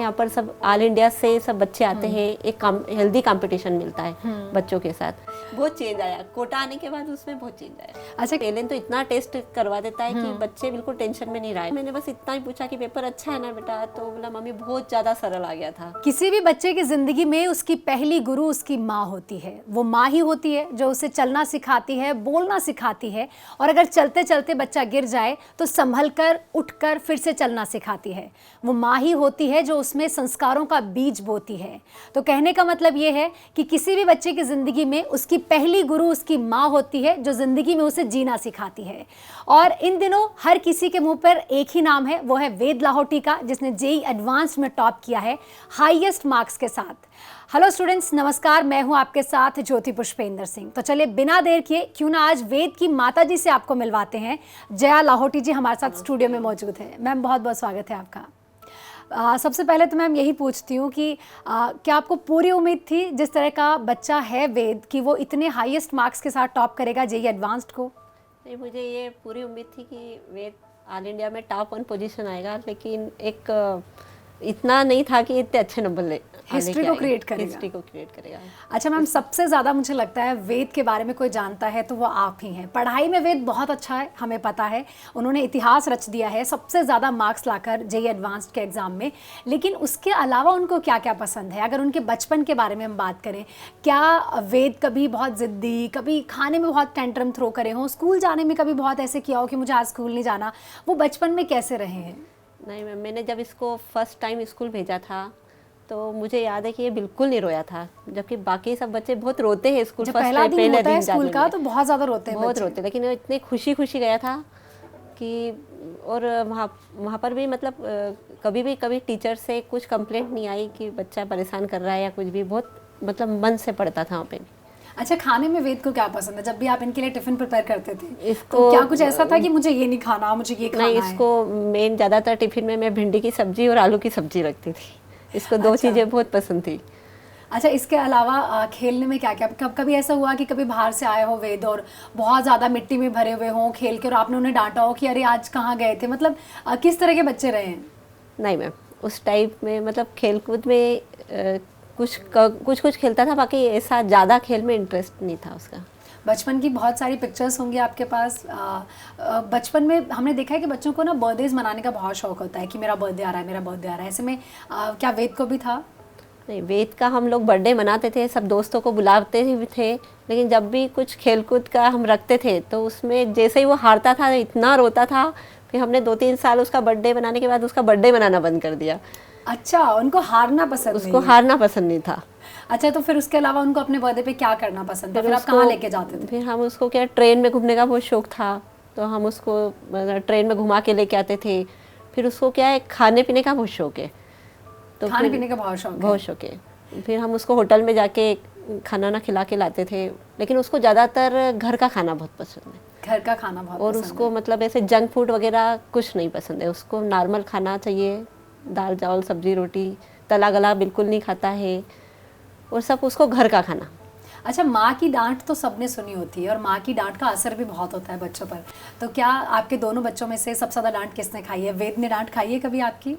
यहाँ पर सब ऑल इंडिया से सब बच्चे आते हैं, एक हेल्दी कंपटीशन मिलता है बच्चों के साथ। बहुत चेंज आया कोटा आने के बाद, उसमें बहुत चेंज आया। अच्छा, एलेन तो इतना टेस्ट करवा देता है कि बच्चे बिल्कुल टेंशन में नहीं रहे। मैंने बस इतना ही पूछा कि पेपर अच्छा है ना बेटा, तो बोला मम्मी बहुत ज़्यादा सरल आ गया था। किसी भी बच्चे की ज़िंदगी में उसकी पहली गुरु उसकी माँ होती है। वो माँ ही होती है जो उसे चलना सिखाती है, बोलना सिखाती है, और अगर चलते चलते बच्चा गिर जाए तो संभल कर उठकर फिर से चलना सिखाती है। वो माँ ही होती है जो उसमें संस्कारों का बीज बोती है। तो कहने का मतलब ये है कि किसी भी बच्चे की ज़िंदगी में उसकी पहली गुरु उसकी माँ होती है, जो ज़िंदगी में उसे जीना सिखाती है। और इन दिनों हर किसी के मुंह पर एक ही नाम है, वो है वेद लाहोटी का, जिसने जेईई एडवांस्ड में टॉप किया है हाईएस्ट मार्क्स के साथ। हेलो स्टूडेंट्स, नमस्कार, मैं हूं आपके साथ ज्योति पुष्पेंद्र सिंह। तो चलिए बिना देर किए क्यों ना आज वेद की माता जी से आपको मिलवाते हैं। जया लाहोटी जी हमारे साथ स्टूडियो में मौजूद है। मैम बहुत बहुत स्वागत है आपका। सबसे पहले तो मैम यही पूछती हूँ कि क्या आपको पूरी उम्मीद थी जिस तरह का बच्चा है वेद कि वो इतने हाईएस्ट मार्क्स के साथ टॉप करेगा जेईई एडवांस्ड को? नहीं, मुझे ये पूरी उम्मीद थी कि वेद ऑल इंडिया में टॉप 1 पोजीशन आएगा, लेकिन एक इतना नहीं था कि इतने अच्छे नंबर हिस्ट्री को क्रिएट करेगा। अच्छा मैम, सबसे ज़्यादा मुझे लगता है वेद के बारे में कोई जानता है तो वो आप ही हैं। पढ़ाई में वेद बहुत अच्छा है, हमें पता है। उन्होंने इतिहास रच दिया है सबसे ज़्यादा मार्क्स लाकर जेईई एडवांस्ड के एग्ज़ाम में। लेकिन उसके अलावा उनको क्या क्या पसंद है? अगर उनके बचपन के बारे में हम बात करें, क्या वेद कभी बहुत ज़िद्दी, कभी खाने में बहुत टेंट्रम थ्रो करे हों, स्कूल जाने में कभी बहुत ऐसे किया हो कि मुझे आज स्कूल नहीं जाना, वो बचपन में कैसे रहे हैं? नहीं मैम, मैंने जब इसको फर्स्ट टाइम स्कूल भेजा था तो मुझे याद है कि ये बिल्कुल नहीं रोया था, जबकि बाकी सब बच्चे बहुत रोते हैं स्कूल जब फर्स्ट पहला दिन होता है स्कूल का में, तो बहुत ज़्यादा रोते हैं बहुत बच्चे। रोते, लेकिन वो इतने खुशी खुशी गया था कि, और वहाँ पर भी मतलब कभी टीचर से कुछ कंप्लेंट नहीं आई कि बच्चा परेशान कर रहा है या कुछ भी। बहुत मतलब मन से पढ़ता था वहाँ पे। अच्छा, खाने में वेद को क्या पसंद है? जब भी आप इनके लिए टिफिन प्रिपेयर करते थे इसको तो क्या कुछ ऐसा था कि मुझे ये नहीं खाना, मुझे ये खाना नहीं, है? इसको मेन ज़्यादातर टिफिन में मैं भिंडी की सब्जी और आलू की सब्जी रखती थी। इसको दो चीज़ें बहुत पसंद थी। अच्छा, इसके अलावा खेलने में क्या क्या, कभी ऐसा हुआ कि कभी बाहर से आए हो वेद और बहुत ज़्यादा मिट्टी में भरे हुए हों खेल के और आपने उन्हें डांटा हो कि अरे आज कहाँ गए थे? मतलब किस तरह के बच्चे रहे हैं? नहीं मैम, उस टाइप में मतलब खेलकूद में कुछ खेलता था, बाकी ऐसा ज़्यादा खेल में इंटरेस्ट नहीं था उसका। बचपन की बहुत सारी पिक्चर्स होंगी आपके पास। बचपन में हमने देखा है कि बच्चों को ना बर्थडेज मनाने का बहुत शौक होता है कि मेरा बर्थडे आ रहा है, मेरा बर्थडे आ रहा है। ऐसे में क्या वेद को भी था? नहीं, वेद का हम लोग बर्थडे मनाते थे, सब दोस्तों को बुलाते भी थे, लेकिन जब भी कुछ खेलकूद का हम रखते थे तो उसमें जैसे ही वो हारता था इतना रोता था कि हमने 2-3 साल उसका बर्थडे मनाने के बाद उसका बर्थडे मनाना बंद कर दिया। अच्छा, उनको हारना पसंद उसको हारना पसंद नहीं था। अच्छा, तो फिर उसके अलावा उनको अपने बर्थडे पे क्या करना पसंद था? फिर आप कहाँ लेके जाते थे? फिर हम उसको क्या, ट्रेन में घूमने का बहुत शौक था, तो हम उसको ट्रेन में घुमा के लेके आते थे। फिर उसको क्या है, खाने पीने का बहुत शौक है, तो खाने पीने का बहुत शौक है। फिर हम उसको होटल में जाके खाना ना खिला के लाते थे, लेकिन उसको ज़्यादातर घर का खाना बहुत पसंद है। घर का खाना बहुत और पसंद उसको है। मतलब ऐसे जंक फूड वगैरह कुछ नहीं पसंद है, उसको नॉर्मल खाना चाहिए, दाल चावल सब्जी रोटी, तला गला बिल्कुल नहीं खाता है, और सब उसको घर का खाना। अच्छा, माँ की डांट तो सबने सुनी होती है और माँ की डांट का असर भी बहुत होता है बच्चों पर। तो क्या आपके दोनों बच्चों में से सबसे ज़्यादा डांट किसने खाई है? वेद ने डांट खाई है कभी आपकी?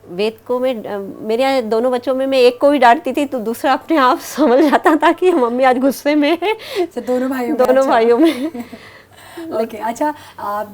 वेद को मेरे यहाँ दोनों बच्चों में मैं एक को भी डांटती थी तो दूसरा अपने आप समझ जाता था कि मम्मी आज गुस्से में है। दोनों भाइयों में ओके। अच्छा,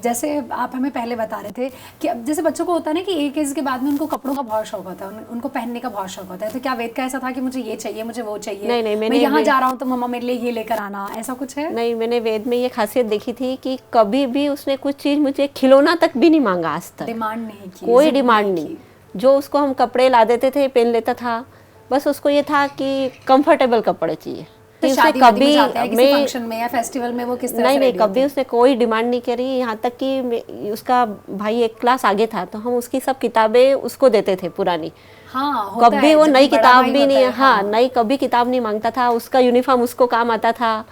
जैसे आप हमें पहले बता रहे थे कि अब जैसे बच्चों को होता है ना कि एक एज के बाद में उनको कपड़ों का बहुत शौक होता है, उनको पहनने का बहुत शौक होता है, तो क्या वेद का ऐसा था कि मुझे ये चाहिए, मुझे वो चाहिए? नहीं, मैं यहाँ जा रहा हूँ तो मम्मा मेरे लिए ये लेकर आना, ऐसा कुछ है? नहीं, मैंने वेद में ये खासियत देखी थी कि कभी भी उसने कुछ चीज़, मुझे खिलौना तक भी नहीं मांगा आज तक। डिमांड नहीं की, कोई डिमांड नहीं। जो उसको हम कपड़े ला देते थे पहन लेता था, बस उसको ये था कि कंफर्टेबल कपड़े चाहिए। तो शादी कभी किसी फंक्शन में या फेस्टिवल में वो किस तरह नहीं, कभी उसने कोई डिमांड नहीं करी। यहाँ तक कि उसका भाई एक क्लास आगे था तो हम उसकी सब किताबें उसको देते थे पुरानी। हाँ, कभी वो नई किताब भी नहीं, हाँ नई कभी किताब नहीं मांगता था। उसका यूनिफॉर्म उसको काम आता था,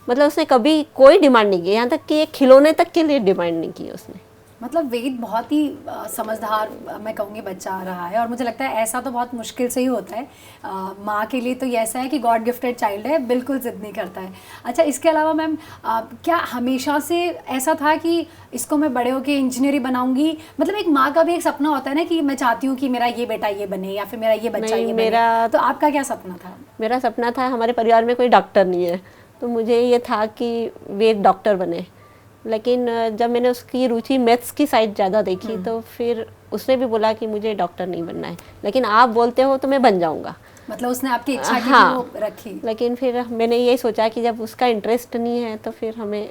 मतलब उसने कभी कोई डिमांड नहीं की। यहाँ तक कि एक खिलौने तक के लिए डिमांड नहीं की उसने। मतलब वेद बहुत ही समझदार मैं कहूँगी बच्चा रहा है, और मुझे लगता है ऐसा तो बहुत मुश्किल से ही होता है। माँ के लिए तो ये ऐसा है कि गॉड गिफ्टेड चाइल्ड है, बिल्कुल जिद नहीं करता है। अच्छा, इसके अलावा मैम क्या हमेशा से ऐसा था कि इसको मैं बड़े होकर इंजीनियरिंग बनाऊंगी? मतलब एक माँ का भी एक सपना होता है ना कि मैं चाहती हूँ कि मेरा ये बेटा ये बने या फिर मेरा ये बच्चा ये बने, तो आपका क्या सपना था? मेरा सपना था, हमारे परिवार में कोई डॉक्टर नहीं है, तो मुझे ये था कि वे एक डॉक्टर बने। लेकिन जब मैंने उसकी रुचि मैथ्स की साइड ज़्यादा देखी तो फिर उसने भी बोला कि मुझे डॉक्टर नहीं बनना है, लेकिन आप बोलते हो तो मैं बन जाऊंगा। मतलब उसने आपकी इच्छा की हाँ, वो रखी। लेकिन फिर मैंने यही सोचा कि जब उसका इंटरेस्ट नहीं है तो फिर हमें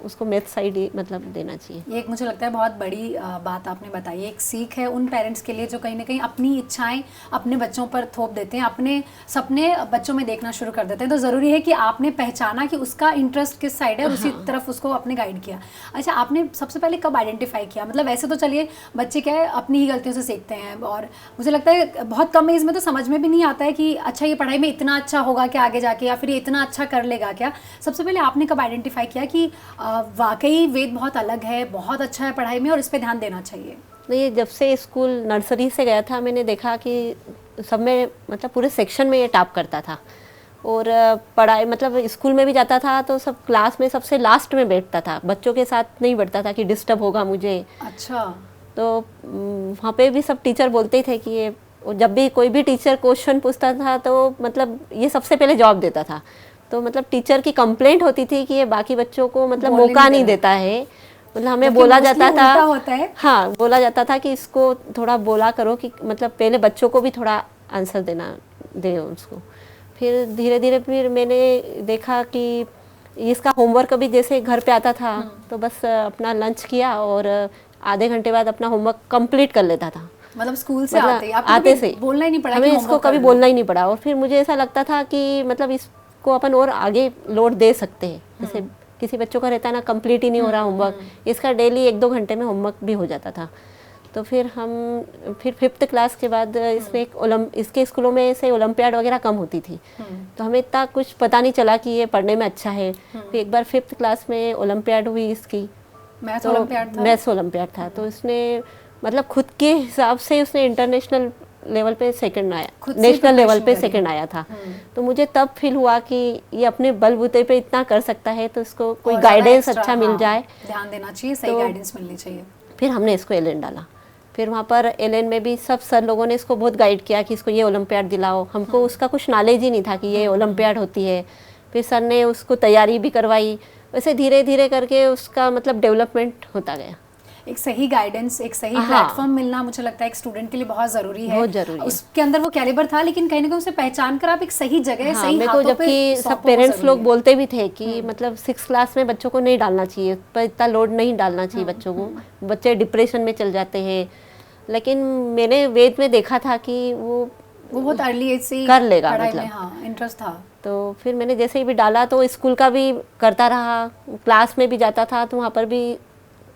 उसको मैथ साइड ही मतलब देना चाहिए। ये एक मुझे लगता है बहुत बड़ी बात आपने बताई, एक सीख है उन पेरेंट्स के लिए जो कहीं ना कहीं अपनी इच्छाएं अपने बच्चों पर थोप देते हैं, अपने सपने बच्चों में देखना शुरू कर देते हैं। तो ज़रूरी है कि आपने पहचाना कि उसका इंटरेस्ट किस साइड है और उसी तरफ उसको आपने गाइड किया। अच्छा, आपने सबसे पहले कब आइडेंटिफाई किया? मतलब वैसे तो चलिए बच्चे क्या है अपनी ही गलतियों से सीखते हैं, और मुझे लगता है बहुत कम एज में तो समझ में भी नहीं आता है कि अच्छा ये पढ़ाई में इतना अच्छा होगा क्या आगे जाके, या फिर ये इतना अच्छा कर लेगा क्या। सबसे पहले आपने कब आइडेंटिफाई किया कि वाकई वेद बहुत अलग है, बहुत अच्छा है पढ़ाई में और इस पे ध्यान देना चाहिए? नहीं, जब से स्कूल नर्सरी से गया था मैंने देखा कि सब में मतलब पूरे सेक्शन में ये टॉप करता था, और पढ़ाई मतलब स्कूल में भी जाता था तो सब क्लास में सबसे लास्ट में बैठता था, बच्चों के साथ नहीं बैठता था कि डिस्टर्ब होगा मुझे। अच्छा। तो वहाँ पे भी सब टीचर बोलते थे कि ये, जब भी कोई भी टीचर क्वेश्चन पूछता था तो मतलब ये सबसे पहले जवाब देता था। तो मतलब टीचर की कंप्लेंट होती थी कि ये बाकी बच्चों को मतलब मौका नहीं देता है, मतलब हमें बोला जाता था, होता है। हाँ बोला जाता था कि इसको थोड़ा बोला करो कि मतलब पहले बच्चों को भी थोड़ा आंसर देना दे उसको। फिर धीरे धीरे फिर मैंने देखा कि इसका होमवर्क भी जैसे घर पे आता था तो बस अपना लंच किया और आधे घंटे बाद अपना होमवर्क कंप्लीट कर लेता था। मतलब स्कूल से मतलब आते से बोलना ही नहीं पड़ा, हमें इसको कभी बोलना ही नहीं पड़ा। और फिर मुझे ऐसा लगता था कि मतलब इसको अपन और आगे लोड दे सकते हैं, जैसे किसी बच्चों का रहता है ना कंप्लीट ही नहीं हो रहा होमवर्क, इसका डेली 1-2 घंटे में होमवर्क भी हो जाता था। तो फिर हम फिर 5th क्लास के बाद इसने इसके स्कूलों में से ओलंपियाड वगैरह कम होती थी, तो हमें इतना कुछ पता नहीं चला कि ये पढ़ने में अच्छा है। फिर एक बार 5th क्लास में ओलंपियाड हुई इसकी, मैथ्स ओलंपियाड था, तो इसने मतलब खुद के हिसाब से उसने इंटरनेशनल लेवल पे सेकंड आया, नेशनल लेवल पे सेकंड आया था। तो मुझे तब फील हुआ कि ये अपने बलबूते पे इतना कर सकता है तो इसको कोई गाइडेंस अच्छा मिल जाए, ध्यान देना चाहिए, सही गाइडेंस मिलनी चाहिए। फिर हमने इसको एलएन डाला। फिर वहाँ पर एलएन में भी सब सर लोगों ने इसको बहुत गाइड किया कि इसको ये ओलंपियाड दिलाओ। हमको उसका कुछ नॉलेज ही नहीं था कि ये ओलंपियाड होती है। फिर सर ने उसको तैयारी भी करवाई, वैसे धीरे धीरे करके उसका मतलब डेवलपमेंट होता गया। एक सही गाइडेंस, एक सही प्लेटफॉर्म मिलना मुझे लगता है एक स्टूडेंट के लिए बहुत ज़रूरी है। बहुत जरूरी है। उसके अंदर वो कैलिबर था, लेकिन कहीं ना कहीं उसे पहचान कर आप एक सही जगह सही हाथों पे, जबकि सब पेरेंट्स लोग बोलते भी थे कि मतलब 6th क्लास में बच्चों को नहीं डालना चाहिए, पर इतना लोड नहीं डालना चाहिए बच्चों को, बच्चे डिप्रेशन में चल जाते हैं। लेकिन मैंने वेद में देखा था कि वो बहुत अर्ली एज से कर लेगा, मतलब इंटरेस्ट था। तो फिर मैंने जैसे ही भी डाला तो स्कूल का भी करता रहा, क्लास में भी जाता था तो वहाँ पर भी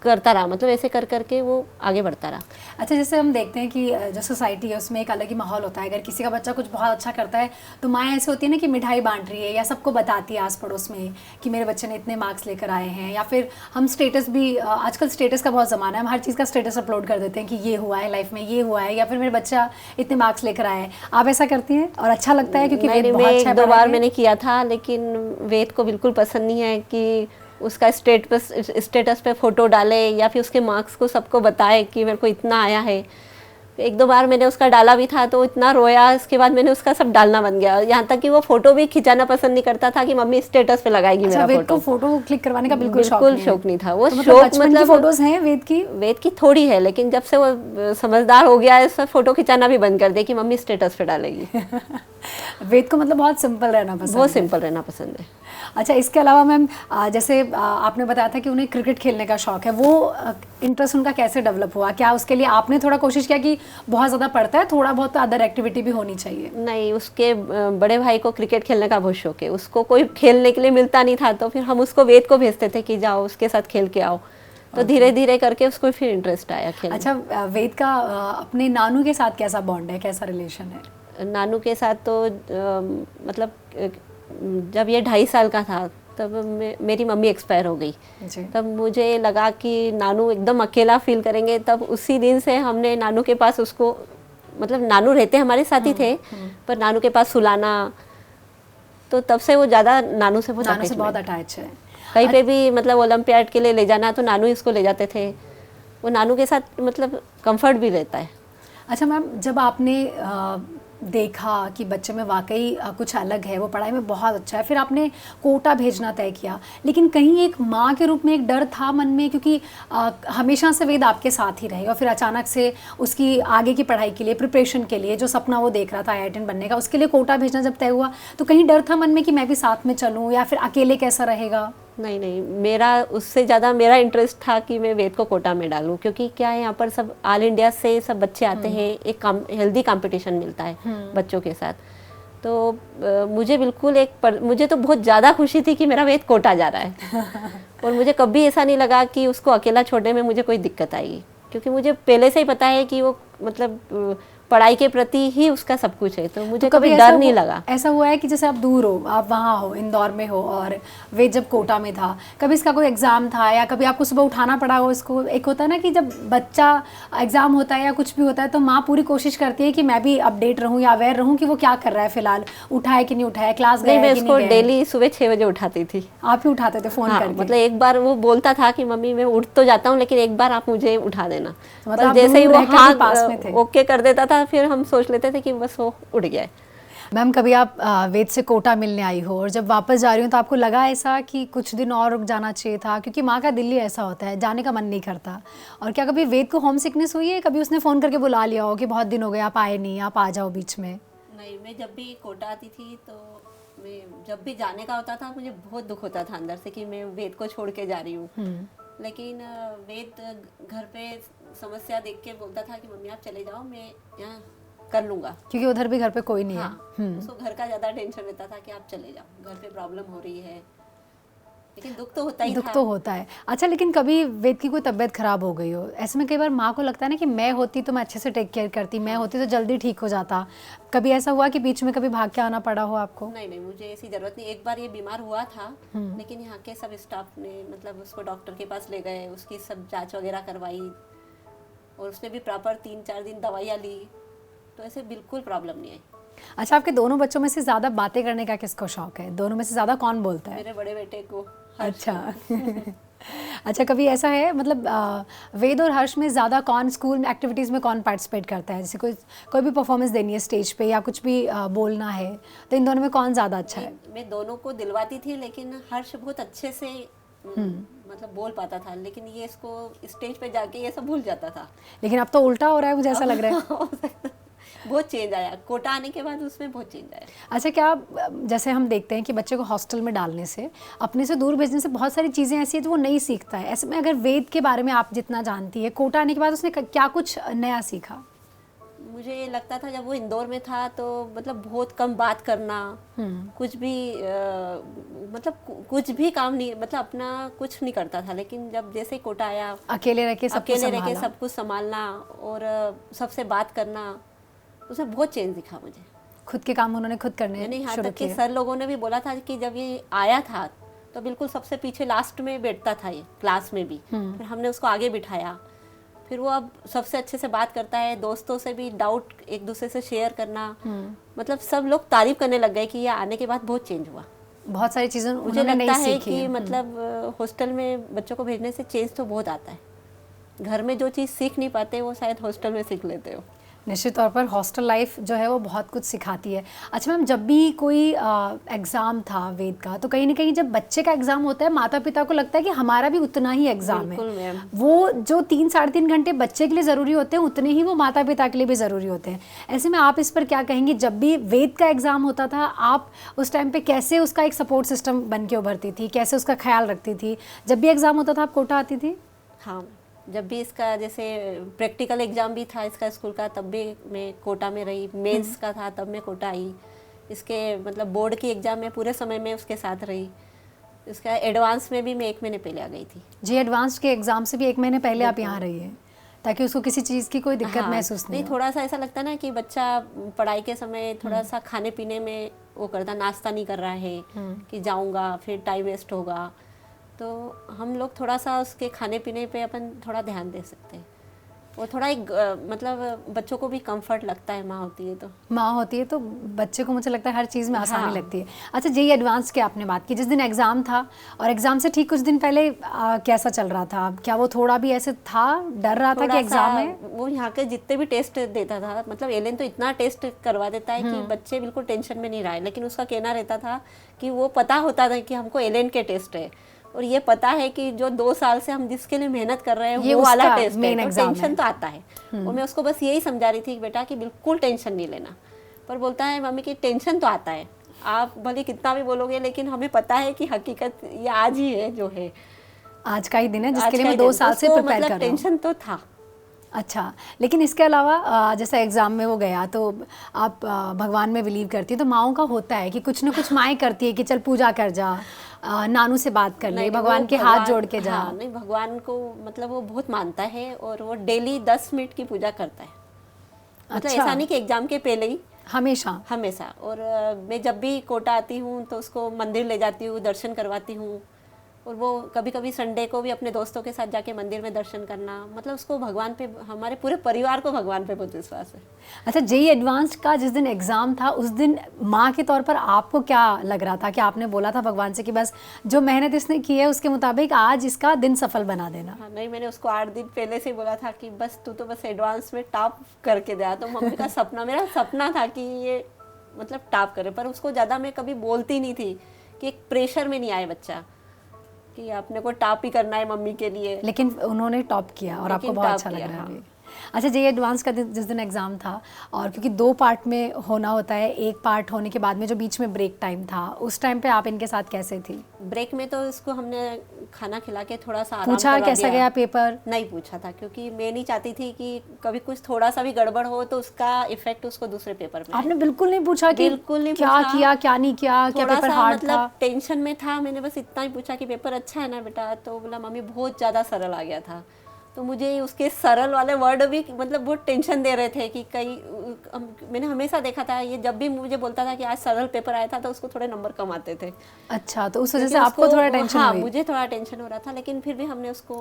करता रहा, मतलब ऐसे कर करके वो आगे बढ़ता रहा। अच्छा, जैसे हम देखते हैं कि जो सोसाइटी है उसमें एक अलग ही माहौल होता है। अगर किसी का बच्चा कुछ बहुत अच्छा करता है तो माँ ऐसे होती है ना कि मिठाई बांट रही है या सबको बताती है आस पड़ोस में कि मेरे बच्चे ने इतने मार्क्स लेकर आए हैं, या फिर हम स्टेटस भी, आजकल स्टेटस का बहुत ज़माना है, हम हर चीज़ का स्टेटस अपलोड कर देते हैं कि ये हुआ है लाइफ में, ये हुआ है, या फिर मेरे बच्चा इतने मार्क्स लेकर आए हैं। आप ऐसा करती हैं और अच्छा लगता है? क्योंकि वेद बहुत अच्छा है। 1-2 बार मैंने किया था, लेकिन वेद को बिल्कुल पसंद नहीं है कि उसका स्टेटस पे फोटो डाले या फिर उसके मार्क्स को सबको बताए कि मेरे को इतना आया है। 1-2 बार मैंने उसका डाला भी था तो इतना रोया, इसके बाद मैंने उसका सब डालना बंद किया। यहाँ तक कि वो फोटो भी खिंचाना पसंद नहीं करता था कि मम्मी स्टेटस पे लगाएगी मेरा फोटो। वेद को फोटो क्लिक करवाने का बिल्कुल शौक नहीं था। वो तो शौक मतलब फोटोज हैं वेद की थोड़ी है, लेकिन जब से वो समझदार हो गया है सब फोटो खिंचाना भी बंद कर दे कि मम्मी स्टेटस पे डालेगी। वेद को मतलब बहुत सिंपल रहना पसंद है। बहुत सिंपल रहना पसंद है। अच्छा, इसके अलावा मैम जैसे आपने बताया था कि उन्हें क्रिकेट खेलने का शौक है, वो इंटरेस्ट उनका कैसे डेवलप हुआ? क्या उसके लिए आपने थोड़ा कोशिश किया कि बहुत ज़्यादा पढ़ता है, थोड़ा बहुत अदर एक्टिविटी भी होनी चाहिए? नहीं, उसके बड़े भाई को क्रिकेट खेलने का बहुत शौक है, उसको कोई खेलने के लिए मिलता नहीं था तो फिर हम उसको वेद को भेजते थे कि जाओ उसके साथ खेल के आओ। तो धीरे धीरे करके उसको फिर इंटरेस्ट आया खेलने। अच्छा, वेद का अपने नानू के साथ कैसा बॉन्ड है, कैसा रिलेशन है? नानू के साथ तो मतलब जब ये 2.5 साल का था तब मेरी मम्मी एक्सपायर हो गई। जी। तब मुझे लगा कि नानू एकदम अकेला फील करेंगे, तब उसी दिन से हमने नानू के पास उसको, मतलब नानू रहते हमारे साथ ही थे पर नानू के पास सुलाना, तो तब से वो ज़्यादा नानू से बहुत अटैच है। कहीं पे भी मतलब ओलंपियाड के लिए ले जाना तो नानू इसको ले जाते थे, वो नानू के साथ मतलब कंफर्ट भी रहता है। अच्छा मैम, जब आपने देखा कि बच्चे में वाकई कुछ अलग है, वो पढ़ाई में बहुत अच्छा है, फिर आपने कोटा भेजना तय किया, लेकिन कहीं एक माँ के रूप में एक डर था मन में, क्योंकि हमेशा से वेद आपके साथ ही रहे और फिर अचानक से उसकी आगे की पढ़ाई के लिए, प्रिपरेशन के लिए, जो सपना वो देख रहा था IITN बनने का, उसके लिए कोटा भेजना जब तय हुआ तो कहीं डर था मन में कि मैं भी साथ में चलूँ या फिर अकेले कैसा रहेगा? नहीं, मेरा उससे ज़्यादा मेरा इंटरेस्ट था कि मैं वेद को कोटा में डालूं, क्योंकि क्या है यहाँ पर सब ऑल इंडिया से सब बच्चे आते हैं, एक हेल्दी कंपटीशन मिलता है बच्चों के साथ। तो मुझे बिल्कुल मुझे तो बहुत ज़्यादा खुशी थी कि मेरा वेद कोटा जा रहा है और मुझे कभी ऐसा नहीं लगा कि उसको अकेला छोड़ने में मुझे कोई दिक्कत आएगी, क्योंकि मुझे पहले से ही पता है कि वो मतलब पढ़ाई के प्रति ही उसका सब कुछ है, तो मुझे कभी डर नहीं लगा। ऐसा हुआ है कि जैसे आप दूर हो, आप वहाँ हो, इंदौर में हो, और वे जब कोटा में था, कभी इसका कोई एग्ज़ाम था या कभी आपको सुबह उठाना पड़ा हो इसको? एक होता है ना कि जब बच्चा एग्ज़ाम होता है या कुछ भी होता है तो माँ पूरी कोशिश करती है कि मैं भी अपडेट रहूँ या अवेयर रहूँ कि वो क्या कर रहा है, फिलहाल उठाए कि नहीं उठाया, क्लास गया मैं उसको डेली सुबह 6 बजे उठाती थी। आप ही उठाते थे फ़ोन करके? मतलब एक बार वो बोलता था कि मम्मी मैं उठ तो जाता हूँ लेकिन एक बार आप मुझे उठा देना, मतलब जैसे ही वो हाँ पास में थे, ओके कर देता था, फिर हम सोच लेते थे कि बस वो उड़ गया है। मैम, कभी आप वेद से कोटा मिलने आई हो और जब वापस जा रही हो तो आपको लगा ऐसा कि कुछ दिन और रुक जाना चाहिए था? क्योंकि माँ का दिल ही ऐसा होता है, जाने का मन नहीं करता। और क्या कभी वेद को होम सिकनेस हुई है? कभी उसने फ़ोन करके बुला लिया हो कि बहुत दिन हो गए आप आए नहीं, आप आ जाओ बीच में? नहीं, मैं जब भी कोटा आती थी तो मैं जब भी जाने का होता था मुझे बहुत दुख होता था अंदर से कि मैं वेद को छोड़ के जा रही हूँ। लेकिन वेद घर पे समस्या देख के बोलता था कि मम्मी आप चले जाओ, मैं यहाँ कर लूँगा, क्योंकि उधर भी घर पे कोई नहीं है। उसको घर का ज़्यादा टेंशन रहता था कि आप चले जाओ, घर पे प्रॉब्लम हो रही है, लेकिन दुख तो होता ही था। दुख तो होता है। अच्छा, लेकिन कभी वेद की कोई तबीयत खराब हो गई हो, ऐसे में कई बार माँ को लगता है ना कि मैं होती तो मैं अच्छे से टेक केयर करती, मैं होती तो जल्दी ठीक हो जाता, कभी ऐसा हुआ कि बीच में कभी भाग के आना पड़ा हो आपको? नहीं, मुझे ऐसी ज़रूरत नहीं। एक बार ये बीमार हुआ था, लेकिन यहाँ के सब स्टाफ ने मतलब उसको डॉक्टर के पास ले गए, उसकी सब जाँच वगैरह करवाई और उसने भी प्रॉपर 3-4 दिन दवाइयाँ ली, तो ऐसे बिल्कुल प्रॉब्लम नहीं आई। अच्छा, आपके दोनों बच्चों में से ज़्यादा बातें करने का किसको शौक है? दोनों में से ज़्यादा कौन बोलता है? मेरे बड़े बेटे को। अच्छा अच्छा, कभी ऐसा है मतलब वेद और हर्ष में ज़्यादा कौन स्कूल एक्टिविटीज़ में कौन पार्टिसिपेट करता है? जैसे कोई भी परफॉर्मेंस देनी है स्टेज पे या कुछ भी बोलना है, तो इन दोनों में कौन ज़्यादा अच्छा है? मैं दोनों को दिलवाती थी, लेकिन हर्ष बहुत अच्छे से मतलब बोल पाता था, लेकिन ये इसको स्टेज पे जाके ये सब भूल जाता था। लेकिन अब तो उल्टा हो रहा है, मुझे ऐसा लग रहा है। बहुत चेंज आया कोटा आने के बाद, उसमें बहुत चेंज आया। अच्छा, क्या जैसे हम देखते हैं कि बच्चे को हॉस्टल में डालने से, अपने से दूर भेजने से बहुत सारी चीज़ें ऐसी हैं जो वो नहीं सीखता है। ऐसे में अगर वेद के बारे में आप जितना जानती है, कोटा आने के बाद उसने क्या कुछ नया सीखा? मुझे लगता था जब वो इंदौर में था तो मतलब बहुत कम बात करना, कुछ भी मतलब कुछ भी काम नहीं, मतलब अपना कुछ नहीं करता था, लेकिन जब जैसे कोटा आया अकेले रह के सब कुछ संभालना और सबसे बात करना, उसमें बहुत चेंज दिखा मुझे। खुद के काम उन्होंने खुद करने नहीं, यहाँ तक कि सर लोगों ने भी बोला था कि जब ये आया था तो बिल्कुल सबसे पीछे लास्ट में बैठता था ये क्लास में भी, फिर हमने उसको आगे बिठाया, फिर वो अब सबसे अच्छे से बात करता है, दोस्तों से भी डाउट एक दूसरे से शेयर करना, मतलब सब लोग तारीफ करने लग गए कि ये आने के बाद बहुत चेंज हुआ। बहुत सारी चीज़ें मुझे लगता है कि मतलब हॉस्टल में बच्चों को भेजने से चेंज तो बहुत आता है। घर में जो चीज़ सीख नहीं पाते वो शायद हॉस्टल में सीख लेते हो। निश्चित तौर पर हॉस्टल लाइफ जो है वो बहुत कुछ सिखाती है। अच्छा मैम, जब भी कोई एग्ज़ाम था वेद का, तो कहीं ना कहीं जब बच्चे का एग्ज़ाम होता है माता पिता को लगता है कि हमारा भी उतना ही एग्ज़ाम है। वो जो 3-3.5 घंटे बच्चे के लिए ज़रूरी होते हैं, उतने ही वो माता पिता के लिए भी ज़रूरी होते हैं। ऐसे में आप इस पर क्या कहेंगी? जब भी वेद का एग्ज़ाम होता था, आप उस टाइम पर कैसे उसका एक सपोर्ट सिस्टम बन के उभरती थी, कैसे उसका ख्याल रखती थी? जब भी एग्ज़ाम होता था आप कोटा आती थी? हाँ, जब भी इसका जैसे प्रैक्टिकल एग्ज़ाम भी था इसका स्कूल का, तब भी मैं कोटा में रही। मेंस का था तब मैं कोटा आई। इसके मतलब बोर्ड की एग्ज़ाम में पूरे समय में उसके साथ रही। इसका एडवांस में भी मैं 1 महीने पहले आ गई थी। जी, एडवांस के एग्ज़ाम से भी 1 महीने पहले आप यहाँ रही है, ताकि उसको किसी चीज़ की कोई दिक्कत महसूस नहीं हो। थोड़ा सा ऐसा लगता है ना कि बच्चा पढ़ाई के समय थोड़ा सा खाने पीने में वो करता, नाश्ता नहीं कर रहा है कि जाऊंगा फिर टाइम वेस्ट होगा। तो हम लोग थोड़ा सा उसके खाने पीने पे अपन थोड़ा ध्यान दे सकते हैं। वो थोड़ा एक मतलब बच्चों को भी कंफर्ट लगता है, माँ होती है तो। माँ होती है तो बच्चे को मुझे लगता है हर चीज़ में आसानी हाँ। लगती है। अच्छा, जेईई एडवांस की आपने बात की, जिस दिन एग्ज़ाम था और एग्ज़ाम से ठीक कुछ दिन पहले कैसा चल रहा था? क्या वो थोड़ा भी ऐसे था, डर रहा था कि एग्ज़ाम है? वो यहाँ के जितने भी टेस्ट देता था, मतलब एलेन तो इतना टेस्ट करवा देता है कि बच्चे बिल्कुल टेंशन में नहीं रहे, लेकिन उसका कहना रहता था कि वो पता होता था कि हमको एलेन के टेस्ट है और ये पता है कि जो 2 साल से हम जिसके लिए मेहनत कर रहे हैं ये वो वाला उसका टेस्ट है, main तो exam टेंशन है। तो आता है। और मैं उसको बस यही समझा रही थी कि बेटा कि बिल्कुल टेंशन नहीं लेना, पर बोलता है मम्मी कि टेंशन तो आता है, आप भले कितना भी बोलोगे लेकिन हमें पता है कि हकीकत ये आज ही है जो है, आज का ही दिन है आज जिसके लिए का मैं ही 2 दिन। साल से उसको प्रिपेयर मतलब कर रहा हूँ। टेंशन तो था। अच्छा, लेकिन इसके अलावा जैसे एग्ज़ाम में वो गया तो आप भगवान में बिलीव करती है, तो माँओं का होता है कि कुछ ना कुछ माएँ करती है कि चल पूजा कर जा, नानू से बात कर ले, नहीं, भगवान वो के हाथ जोड़ के जा। हाँ, नहीं भगवान को मतलब वो बहुत मानता है और वो डेली 10 मिनट की पूजा करता है। मतलब अच्छा। ऐसा नहीं कि एग्जाम के पहले ही, हमेशा। हमेशा। और मैं जब भी कोटा आती हूँ तो उसको मंदिर ले जाती हूँ, दर्शन करवाती हूँ। और वो कभी कभी संडे को भी अपने दोस्तों के साथ जाके मंदिर में दर्शन करना, मतलब उसको भगवान पे, हमारे पूरे परिवार को भगवान पे बहुत विश्वास है। अच्छा, जेईई एडवांस का जिस दिन एग्ज़ाम था उस दिन माँ के तौर पर आपको क्या लग रहा था कि आपने बोला था भगवान से कि बस जो मेहनत इसने की है उसके मुताबिक आज इसका दिन सफल बना देना? हाँ, नहीं, मैंने उसको 8 दिन पहले से बोला था कि बस तू तो बस एडवांस में टॉप करके दे। तो मम्मी का सपना, मेरा सपना था कि ये मतलब टॉप करे, पर उसको ज़्यादा मैं कभी बोलती नहीं थी कि एक प्रेशर में नहीं आए बच्चा कि आपने को टॉप ही करना है मम्मी के लिए। लेकिन उन्होंने टॉप किया और आपको लेकिन बहुत टॉप अच्छा लग किया, रहा है हाँ। अभी। अच्छा, जेईई एडवांस का जिस दिन एग्ज़ाम था, और क्योंकि 2 पार्ट में होना होता है, एक पार्ट होने के बाद में जो बीच में ब्रेक टाइम था, उस टाइम पे आप इनके साथ कैसे थी? ब्रेक में तो इसको हमने खाना खिला के थोड़ा सा आराम पूछा करवा कैसा दिया। गया पेपर? नहीं पूछा था, क्योंकि मैं नहीं चाहती थी कि कभी कुछ थोड़ा सा भी गड़बड़ हो तो उसका इफेक्ट उसको दूसरे पेपर में आए। आपने बिल्कुल नहीं पूछा कि बिल्कुल नहीं क्या पूछा। किया, क्या नहीं किया, क्या थोड़ा पेपर सा हार्ड मतलब था? टेंशन में था, मैंने बस इतना ही पूछा कि पेपर अच्छा है ना बेटा, तो बोला मम्मी बहुत ज़्यादा सरल आ गया था। तो मुझे उसके सरल वाले वर्ड भी मतलब बहुत टेंशन दे रहे थे कि मैंने हमेशा देखा था ये जब भी मुझे बोलता था कि आज सरल पेपर आया था तो उसको थोड़े नंबर कम आते थे। अच्छा, तो उस वजह से लेकिन आपको उसको- थोड़ा टेंशन हाँ, हुई? मुझे थोड़ा टेंशन हो रहा था, लेकिन फिर भी हमने उसको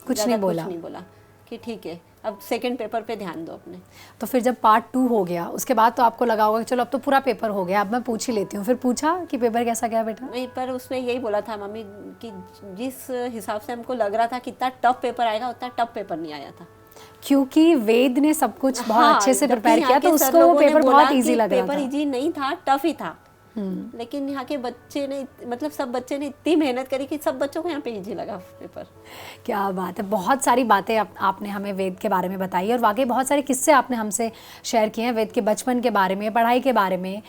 कुछ ज़्यादा नहीं बोला। कि ठीक है अब सेकंड पेपर पे ध्यान दो अपने। तो फिर जब पार्ट 2 हो गया उसके बाद तो आपको लगा होगा कि चलो अब तो पूरा पेपर हो गया, अब मैं पूछ ही लेती हूँ। फिर पूछा कि पेपर कैसा गया बेटा? नहीं, पर उसने यही बोला था मम्मी कि जिस हिसाब से हमको लग रहा था कि इतना टफ पेपर आएगा उतना टफ पेपर नहीं आया था। क्योंकि वेद ने सब कुछ बहुत अच्छे से जबकि प्रिपेयर यहाँ किया के तो सर उसको वो लोगों ने पेपर बोला बहुत कि इजी लग रहा पेपर था। इजी नहीं था, टफ ही था। लेकिन यहाँ के बच्चे ने मतलब सब बच्चे ने इतनी मेहनत करी कि सब बच्चों को यहाँ पे इजी लगा पेपर। क्या बात है, बहुत सारी बातें आपने हमें वेद के बारे में बताई और वाकई बहुत सारे किस्से आपने हमसे शेयर किए हैं वेद के बचपन के बारे में, पढ़ाई के बारे में,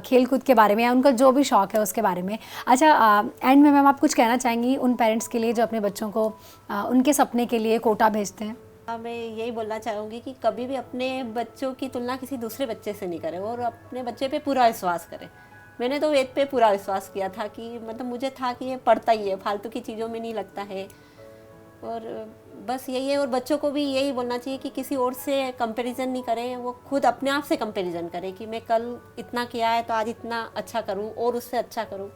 खेलकूद के बारे में, या उनका जो भी शौक़ है उसके बारे में। अच्छा, एंड में मैम आप कुछ कहना चाहेंगी उन पेरेंट्स के लिए जो अपने बच्चों को उनके सपने के लिए कोटा भेजते हैं? मैं यही बोलना चाहूँगी कि कभी भी अपने बच्चों की तुलना किसी दूसरे बच्चे से नहीं करें और अपने बच्चे पे पूरा विश्वास करें। मैंने तो वेद पे पूरा विश्वास किया था कि मतलब मुझे था कि ये पढ़ता ही है, फालतू की चीज़ों में नहीं लगता है। और बस यही है, और बच्चों को भी यही बोलना चाहिए कि किसी और से कंपैरिजन नहीं करें, वो खुद अपने आप से कंपैरिजन करें कि मैं कल इतना किया है तो आज इतना अच्छा करूं और उससे अच्छा करूं।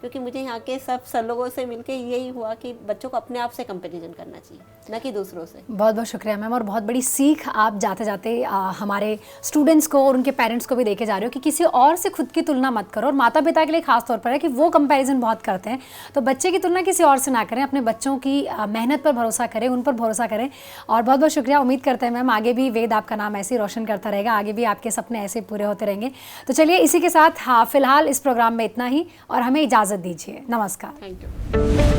क्योंकि मुझे यहाँ के सब सर लोगों से मिलके यही हुआ कि बच्चों को अपने आप से कंपैरिजन करना चाहिए, न कि दूसरों से। बहुत बहुत शुक्रिया मैम, और बहुत बड़ी सीख आप जाते जाते हमारे स्टूडेंट्स को और उनके पेरेंट्स को भी देके जा रहे हो कि किसी और से खुद की तुलना मत करो। और माता पिता के लिए खास तौर पर है कि वो कंपैरिजन बहुत करते हैं, तो बच्चे की तुलना किसी और से ना करें, अपने बच्चों की मेहनत पर भरोसा करें, उन पर भरोसा करें। और बहुत बहुत शुक्रिया, उम्मीद करते हैं मैम आगे भी वेद आपका नाम ऐसे ही रोशन करता रहेगा, आगे भी आपके सपने ऐसे पूरे होते रहेंगे। तो चलिए इसी के साथ फिलहाल इस प्रोग्राम में इतना ही और हमें इजाज़त दीजिए। नमस्कार। Thank you.